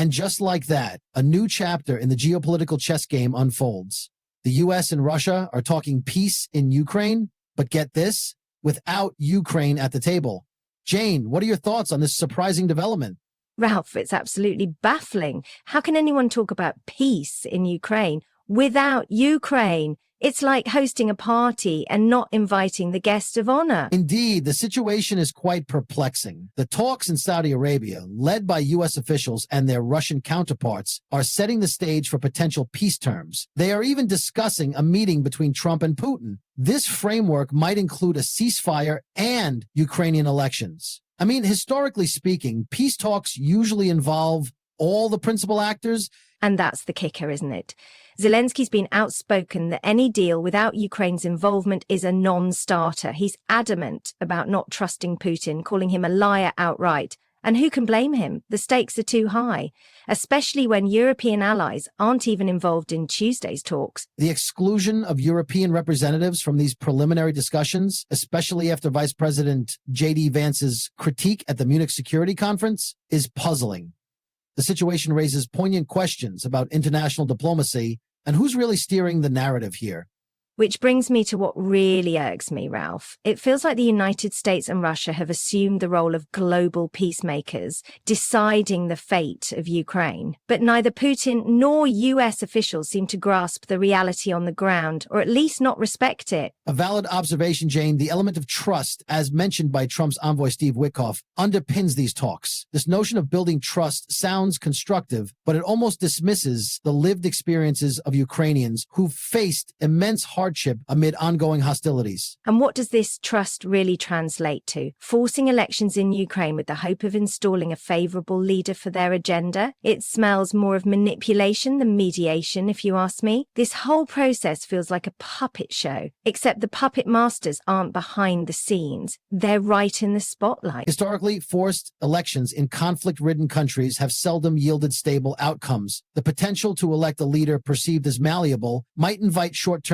And just like that, a new chapter in the geopolitical chess game unfolds. The US and Russia are talking peace in Ukraine, but get this, without Ukraine at the table. Jane, what are your thoughts on this surprising development? Ralph, it's absolutely baffling. How can anyone talk about peace in Ukraine without Ukraine? It's like hosting a party and not inviting the guest of honor. Indeed, the situation is quite perplexing. The talks in Saudi Arabia, led by U.S. officials and their Russian counterparts, are setting the stage for potential peace terms. They are even discussing a meeting between Trump and Putin. This framework might include a ceasefire and Ukrainian elections. I mean, historically speaking, peace talks usually involve all the principal actors. And that's the kicker, isn't it? Zelensky's been outspoken that any deal without Ukraine's involvement is a non-starter. He's adamant about not trusting Putin, calling him a liar outright. And who can blame him? The stakes are too high, especially when European allies aren't even involved in Tuesday's talks. The exclusion of European representatives from these preliminary discussions, especially after Vice President J.D. Vance's critique at the Munich Security Conference, is puzzling. The situation raises poignant questions about international diplomacy and who's really steering the narrative here. Which brings me to what really irks me, Ralph. It feels like the United States and Russia have assumed the role of global peacemakers, deciding the fate of Ukraine. But neither Putin nor US officials seem to grasp the reality on the ground, or at least not respect it. A valid observation, Jane. The element of trust, as mentioned by Trump's envoy Steve Witkoff, underpins these talks. This notion of building trust sounds constructive, but it almost dismisses the lived experiences of Ukrainians who've faced immense hardship amid ongoing hostilities. And what does this trust really translate to? Forcing elections in Ukraine with the hope of installing a favorable leader for their agenda? It smells more of manipulation than mediation, if you ask me. This whole process feels like a puppet show, except the puppet masters aren't behind the scenes. They're right in the spotlight. Historically, forced elections in conflict-ridden countries have seldom yielded stable outcomes. The potential to elect a leader perceived as malleable might invite short-term